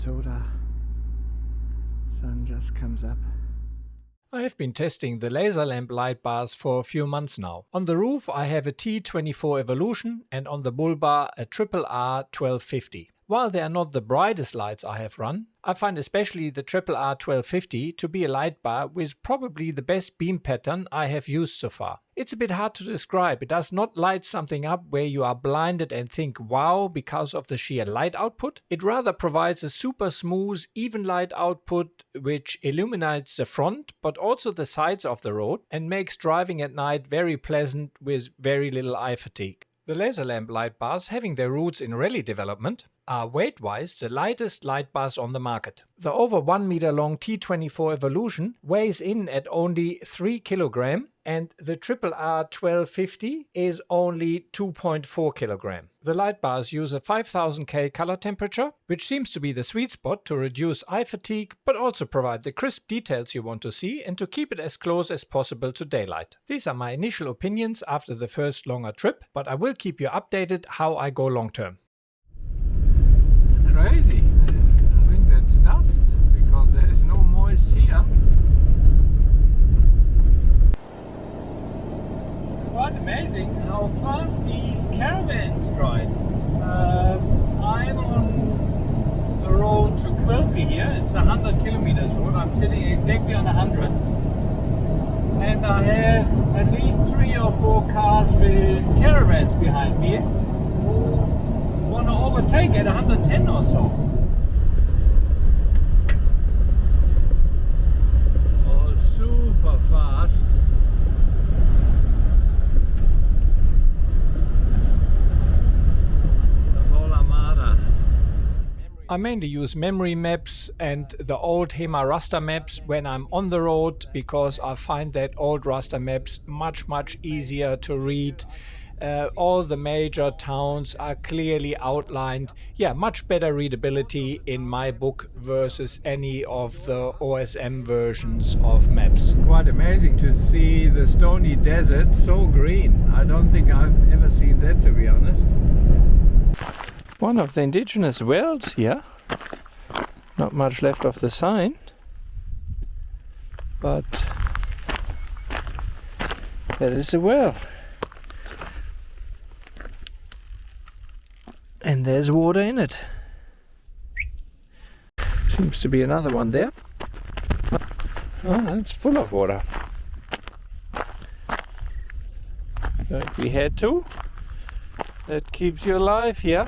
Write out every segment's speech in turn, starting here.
toda. Sun just comes up. I have been testing the laser lamp light bars for a few months now. On the roof I have a T24 Evolution and on the bull bar a RR 1250. While they are not the brightest lights I have run, I find especially the RR 1250 to be a light bar with probably the best beam pattern I have used so far. It's a bit hard to describe. It does not light something up where you are blinded and think wow because of the sheer light output. It rather provides a super smooth, even light output which illuminates the front but also the sides of the road and makes driving at night very pleasant with very little eye fatigue. The laser lamp light bars, having their roots in rally development, are weight-wise the lightest light bars on the market. The over 1 meter long T24 Evolution weighs in at only 3 kg and the RR 1250 is only 2.4 kg. The light bars use a 5000 K color temperature, which seems to be the sweet spot to reduce eye fatigue, but also provide the crisp details you want to see and to keep it as close as possible to daylight. These are my initial opinions after the first longer trip, but I will keep you updated how I go long term. It's crazy. I think that's dust because there is no moist here. Quite amazing how fast these caravans drive. I'm on the road to Quilpie here. It's 100 kilometers road. I'm sitting exactly on 100. And I have at least 3 or 4 cars with caravans behind me who want to overtake at 110 or so. All super fast. I mainly use memory maps and the old HEMA raster maps when I'm on the road because I find that old raster maps much easier to read. All the major towns are clearly outlined. Yeah, much better readability in my book versus any of the OSM versions of maps. Quite amazing to see the stony desert so green. I don't think I've ever seen that, to be honest. One of the indigenous wells here. Not much left of the sign, but that is a well. And there's water in it. Seems to be another one there. Oh, it's full of water. So if we head to, that keeps you alive here.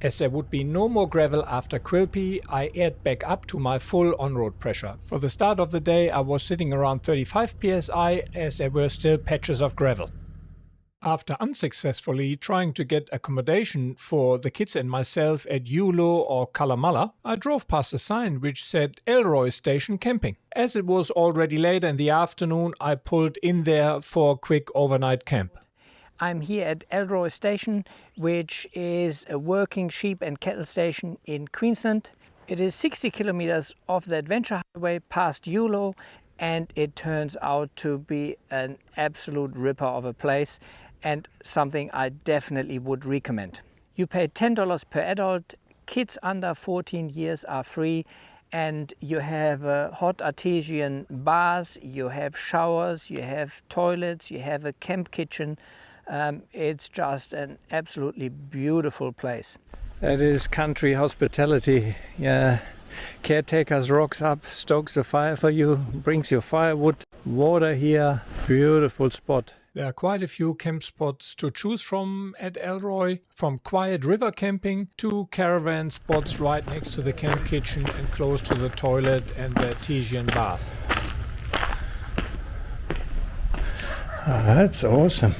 As there would be no more gravel after Quilpie, I aired back up to my full on-road pressure. For the start of the day I was sitting around 35 psi as there were still patches of gravel. After unsuccessfully trying to get accommodation for the kids and myself at Yowah or Kalamala, I drove past a sign which said Elroy Station camping. As it was already late in the afternoon, I pulled in there for a quick overnight camp. I'm here at Elroy Station, which is a working sheep and cattle station in Queensland. It is 60 kilometers off the adventure highway past Yowah, and it turns out to be an absolute ripper of a place and something I definitely would recommend. You pay $10 per adult, kids under 14 years are free, and you have hot artesian bars, you have showers, you have toilets, you have a camp kitchen. It's just an absolutely beautiful place. That is country hospitality. Yeah, caretakers rocks up, stokes the fire for you, brings you firewood, water here. Beautiful spot. There are quite a few camp spots to choose from at Elroy, from quiet river camping to caravan spots right next to the camp kitchen and close to the toilet and the artesian bath. Oh, that's awesome.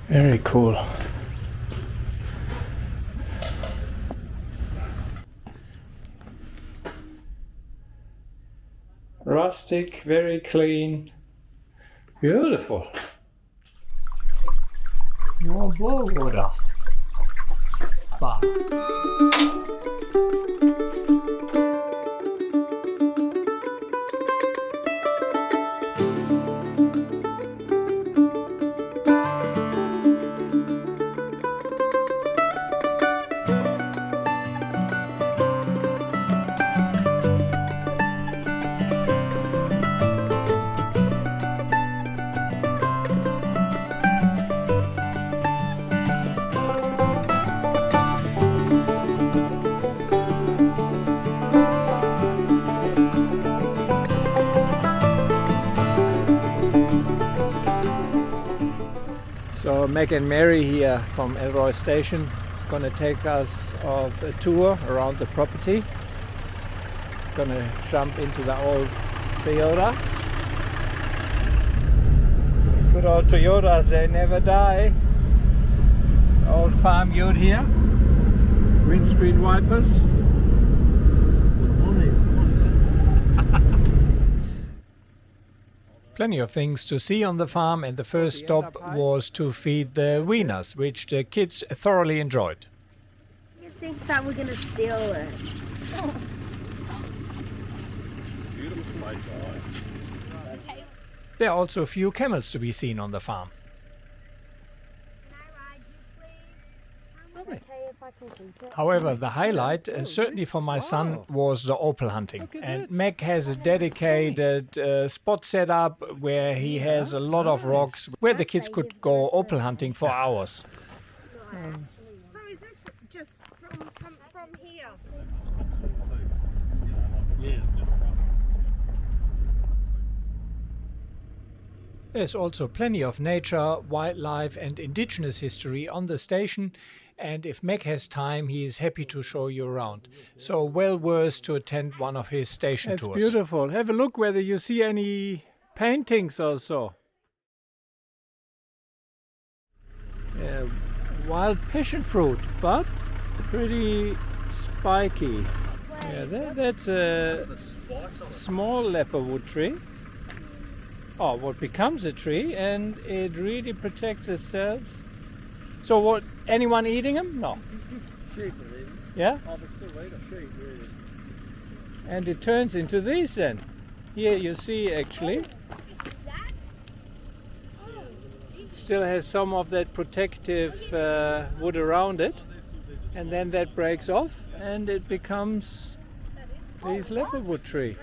Very cool. Rustic, very clean, beautiful. More water. Bath. Meg and Mary here from Elroy Station is going to take us on a tour around the property. Going to jump into the old Toyota. Good old Toyotas, they never die. Old farm ute here. Windscreen wipers. Plenty of things to see on the farm, and the first stop was to feed the wieners, which the kids thoroughly enjoyed. You think that we're gonna steal it? There are also a few camels to be seen on the farm. However, the highlight, certainly for my son, was the opal hunting. And Meg has a dedicated spot set up where he has a lot of rocks where the kids could go opal hunting for hours. So is this just from here? Yeah. There's also plenty of nature, wildlife and indigenous history on the station, and if Meg has time, he is happy to show you around. So well worth to attend one of his station tours. It's beautiful. Have a look whether you see any paintings or so. Wild passion fruit, but pretty spiky. Yeah, that's a small leopardwood tree. Oh, what becomes a tree, and it really protects itself. So what, anyone eating them? No. Sheep are eating. Yeah? Oh, but still eat a sheep, really. And it turns into these then. Here you see actually. It still has some of that protective wood around it. And then that breaks off and it becomes this leopardwood tree.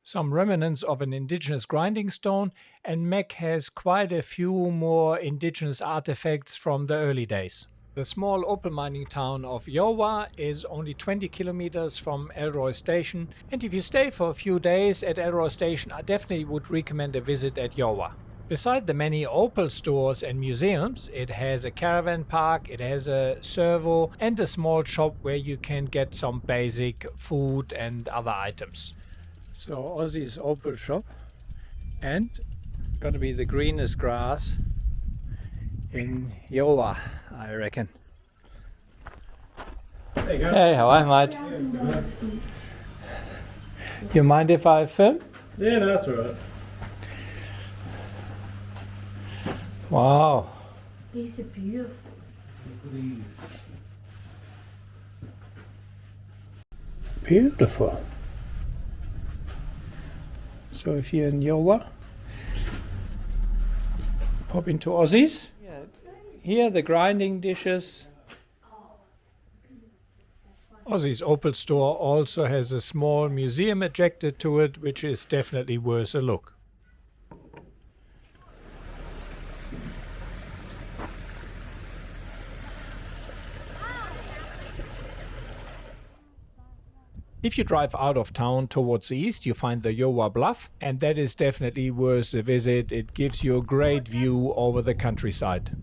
Some remnants of an indigenous grinding stone, and Meg has quite a few more indigenous artifacts from the early days. The small opal mining town of Yowah is only 20 kilometers from Elroy Station, and if you stay for a few days at Elroy Station, I definitely would recommend a visit at Yowah. Beside the many opal stores and museums, it has a caravan park, it has a servo and a small shop where you can get some basic food and other items. So Aussie's opal shop, and gonna be the greenest grass in Yowah, I reckon. There you go. Hey, how are you, mate? You mind if I film? Yeah, no, that's alright. Wow. These are beautiful. Beautiful. So if you're in Yowah, pop into Aussie's. Here the grinding dishes. Aussie's Opal store also has a small museum adjacent to it, which is definitely worth a look. If you drive out of town towards the east, you find the Yowah Bluff, and that is definitely worth a visit. It gives you a great view over the countryside.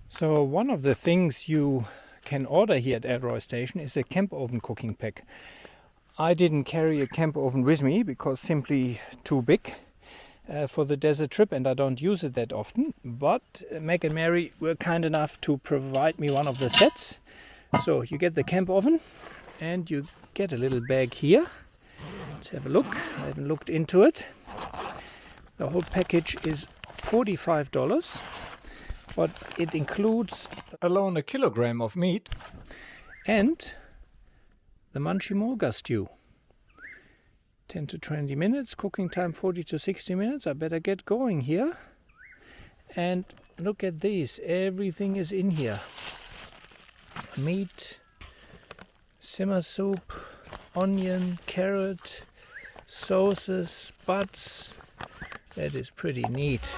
So one of the things you can order here at Elroy Station is a camp oven cooking pack. I didn't carry a camp oven with me because simply too big for the desert trip, and I don't use it that often, but Meg and Mary were kind enough to provide me one of the sets. So you get the camp oven and you get a little bag here. Let's have a look. I haven't looked into it. The whole package is $45, but it includes alone a kilogram of meat and the Munchie Mulga stew. 10 to 20 minutes, cooking time 40 to 60 minutes. I better get going here. And look at these, everything is in here. Meat, simmer soup, onion, carrot, sauces, spuds. That is pretty neat.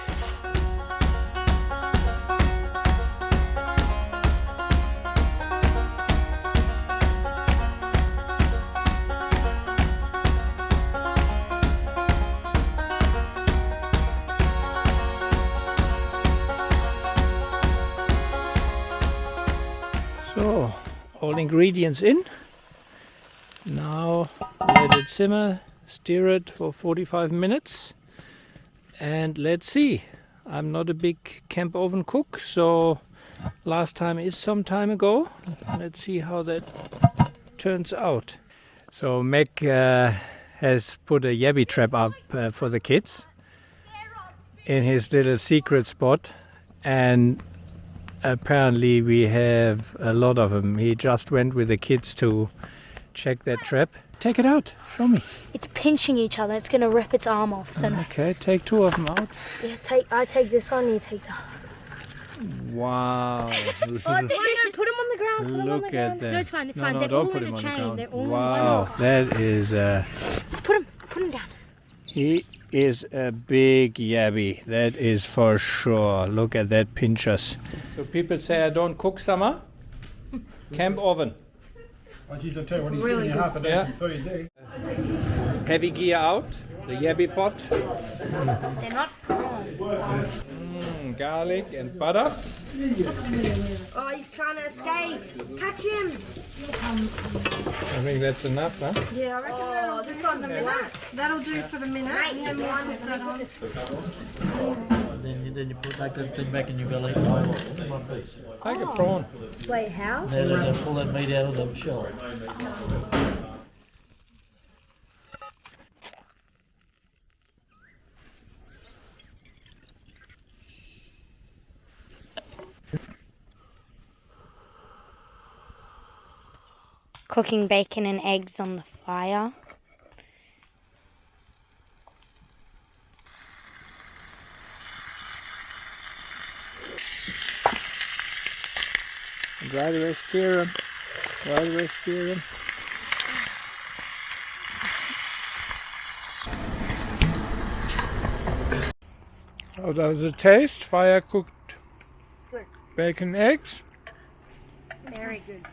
all ingredients in. Now let it simmer, stir it for 45 minutes, and let's see. I'm not a big camp oven cook, so last time is some time ago. Let's see how that turns out. So Meg has put a yabby trap up for the kids in his little secret spot, and apparently we have a lot of them. He just went with the kids to check that trap. Take it out, show me. It's pinching each other, it's going to rip its arm off. So Okay, take 2 of them out. yeah, I take this on, you take that. Wow. Oh, no, put them on the ground. Put 'em on Look the at ground. that. No, it's fine, it's No, fine. no, They're don't all put in him a on the chain. ground. They're all in Wow, that is Just put them down. he is a big yabby, that is for sure. Look at that pinchers. So people say I don't cook summer. Camp oven. I geez, I'll tell you what, he's giving you half a dozen feed there. Heavy gear out, the yabby pot. They're not prawns. Garlic and butter. Oh, he's trying to escape. Catch him. I think that's enough, huh? Yeah, I reckon that'll do for the minute. That'll do for the minute. And then we'll put that on. Then you put that thing back in your belly. Like a prawn. Wait, how? Then pull that meat out of the shell. Cooking bacon and eggs on the fire. Right away steer them. Right away steer them. How does it taste? Fire cooked Good. bacon eggs? Very good.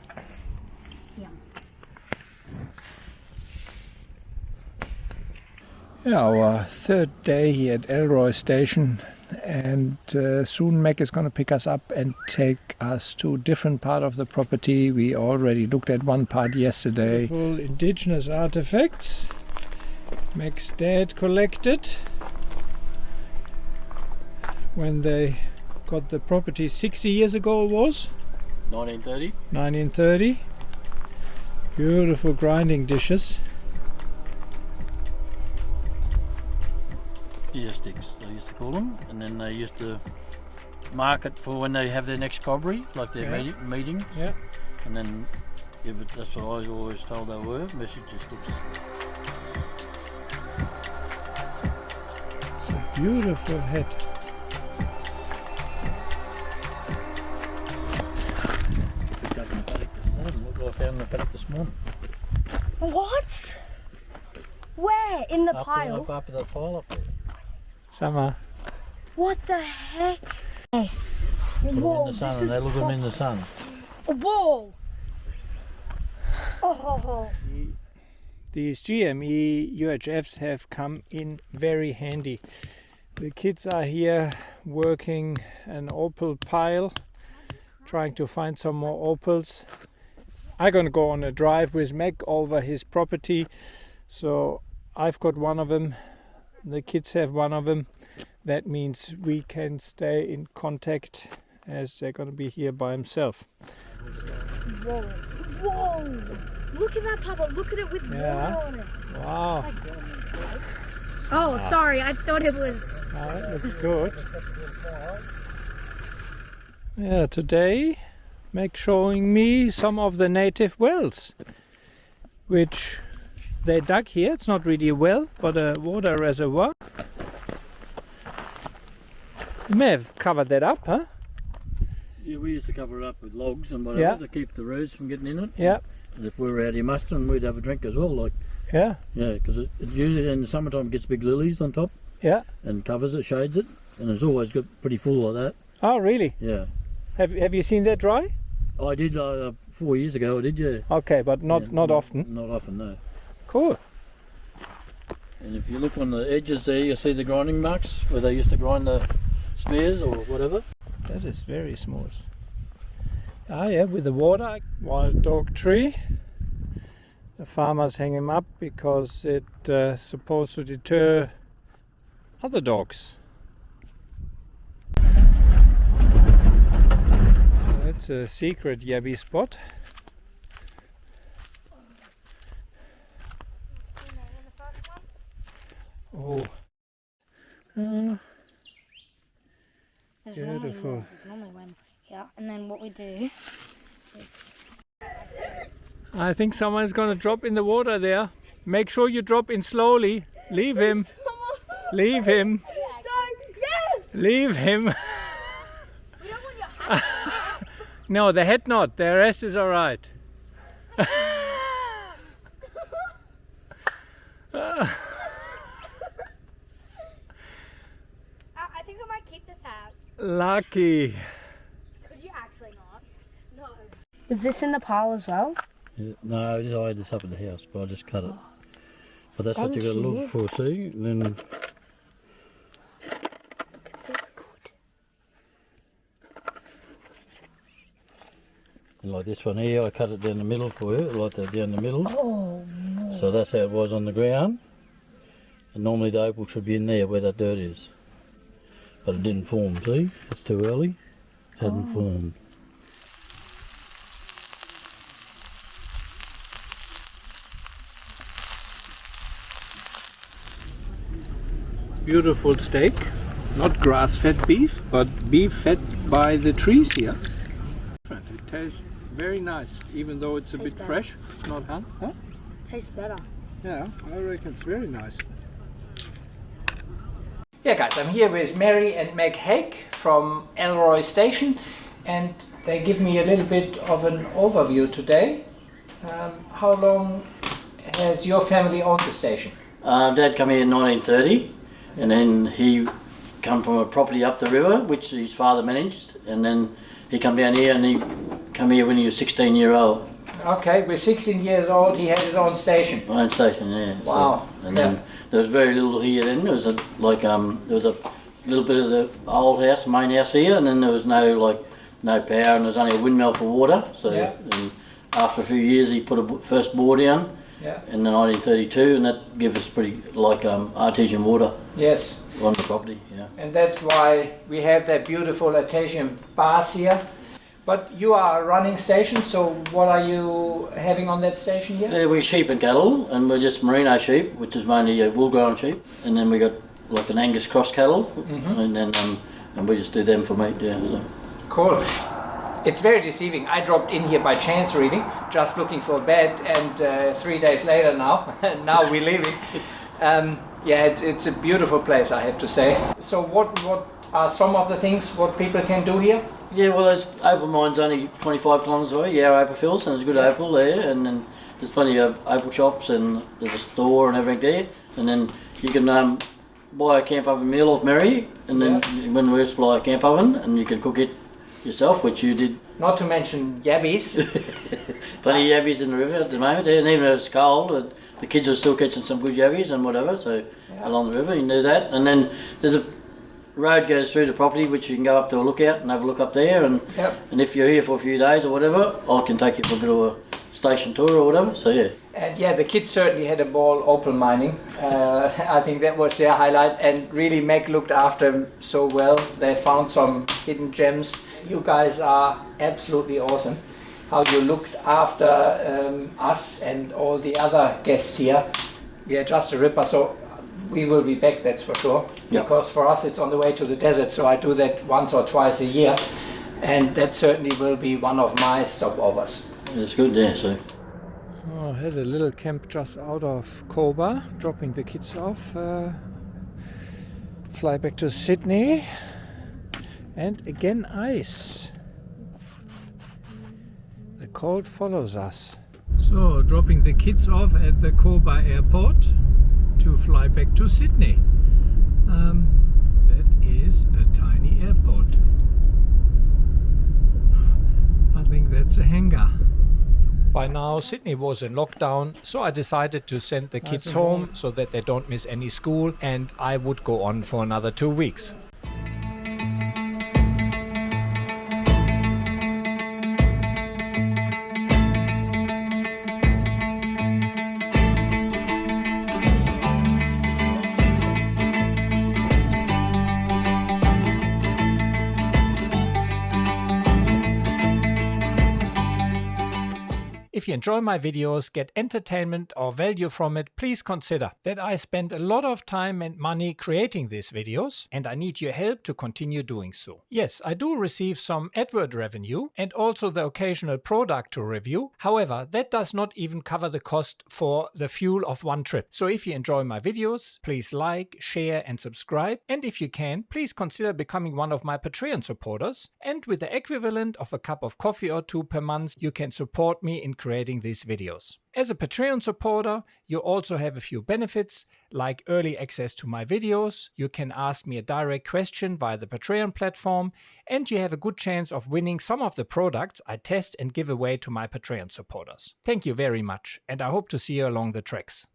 Yeah, our third day here at Elroy Station, and soon Meg is going to pick us up and take us to a different part of the property. We already looked at one part yesterday. Full indigenous artifacts. Meg's dad collected when they got the property 60 years ago. It was 1930. 1930. Beautiful grinding dishes. Gear sticks, they used to call them, and then they used to mark it for when they have their next cobbery, like their meetings. Yeah. And then that's what I was always told they were, messenger sticks. It's a beautiful hat. Look, I found the paddock this morning. What? Where? In the pile? Up in that pile up there. Summer. What the heck? Yes. Put them in Whoa, the sun, this and is they look them in the sun. Whoa! Oh. These GME UHFs have come in very handy. The kids are here working an opal pile, trying to find some more opals. I'm going to go on a drive with Meg over his property, so I've got one of them. The kids have one of them. That means we can stay in contact as they're going to be here by himself. Whoa. Whoa! Look at that, Papa. Look at it with water on it. Wow. Oh, sorry. I thought it was... That looks good. Yeah, today Meg showing me some of the native wells which they dug here. It's not really a well, but a water reservoir. You may have covered that up, huh? Yeah, we used to cover it up with logs and whatever to keep the roos from getting in it. Yeah. And if we were out here mustering, we'd have a drink as well. Like, Yeah. yeah, because it usually in the summertime gets big lilies on top Yeah. and covers it, shades it, and it's always got pretty full like that. Oh, really? Yeah. Have you seen that dry? I did 4 years ago. I did, yeah. Okay, but not often. Not often, no. Cool. And if you look on the edges there, you see the grinding marks where they used to grind the snares or whatever. That is very smooth. Ah, yeah, with the water. Wild dog tree. The farmers hang him up because it's supposed to deter other dogs. That's a secret Yabby spot. Oh, beautiful. There's normally one here, and then what we do. I think someone's gonna drop in the water there. Make sure you drop in slowly. Leave him. Leave him. Yes! Leave him. We don't want your hat. No, the head not. The rest is alright. I think I might keep this hat. Lucky. Could you actually not? No. Was this in the pile as well? Yeah, no, I had this up at the house, but I just cut it. But that's what Thank you got to you. look for, see? And then and like this one here, I cut it down the middle for her, like that down the middle. Oh, no. So that's how it was on the ground. And normally the opal should be in there where that dirt is. But it didn't form, see? It's too early. It hadn't formed. Beautiful steak. Not grass-fed beef, but beef fed by the trees here. It tastes very nice, even though it's a bit better. fresh. It's not huh? Tastes better. Yeah, I reckon it's very nice. Yeah guys, I'm here with Mary and Meg Hake from Elroy Station, and they give me a little bit of an overview today. How long has your family owned the station? Dad come here in 1930, and then he come from a property up the river, which his father managed, and then he come down here, and he come here when he was 16-year-old. Okay, with 16 years old he had his own station. Own station, yeah. Wow. So, and then there was very little here then. There was a there was a little bit of the old house, the main house here, and then there was no power, and there was only a windmill for water. So and after a few years he put a first bore down. Yeah. In the 1932, and that gave us pretty artesian water. Yes. On the property, yeah. And that's why we have that beautiful artesian bars here. But you are a running station, so what are you having on that station here? Yeah, we're sheep and cattle, and we're just merino sheep, which is mainly wool-grown sheep, and then we got like an Angus cross cattle, and then and we just do them for meat. Yeah. So. Cool. It's very deceiving. I dropped in here by chance really, just looking for a bed, and 3 days later now we're leaving. Yeah, it's a beautiful place, I have to say. So what are some of the things what people can do here? Yeah, well, there's Opal Mine's only 25 kilometres away, Yowah Opal Fields, and there's good opal there, and then there's plenty of opal shops, and there's a store and everything there, and then you can buy a camp oven meal off Mary, and then when we supply a camp oven, and you can cook it yourself, which you did. Not to mention Yabbies. Plenty of Yabbies in the river at the moment, and even though it's cold, the kids are still catching some good Yabbies and whatever, so along the river you can do that. And then there's a road goes through the property which you can go up to a lookout and have a look up there, and if you're here for a few days or whatever, I can take you for a bit of a station tour or whatever, so yeah. And yeah, the kids certainly had a ball Opal Mining. I think that was their highlight, and really Meg looked after them so well. They found some hidden gems. You guys are absolutely awesome. How you looked after us and all the other guests here. Yeah, just a ripper. So we will be back, that's for sure. Yep. Because for us it's on the way to the desert, so I do that once or twice a year. And that certainly will be one of my stopovers. It's good, yeah, so. Oh, I had a little camp just out of Koba, dropping the kids off. Fly back to Sydney. And again ice. The cold follows us. So, dropping the kids off at the Koba airport to fly back to Sydney. That is a tiny airport. I think that's a hangar. By now Sydney was in lockdown, so I decided to send the kids home so that they don't miss any school, and I would go on for another 2 weeks. if you enjoy my videos, get entertainment or value from it, please consider that I spend a lot of time and money creating these videos, and I need your help to continue doing so. Yes, I do receive some advert revenue and also the occasional product to review. However, that does not even cover the cost for the fuel of one trip. So if you enjoy my videos, please like, share and subscribe. And if you can, please consider becoming one of my Patreon supporters. And with the equivalent of a cup of coffee or two per month, you can support me in creating these videos. As a Patreon supporter, you also have a few benefits, like early access to my videos, you can ask me a direct question via the Patreon platform, and you have a good chance of winning some of the products I test and give away to my Patreon supporters. Thank you very much, and I hope to see you along the tracks.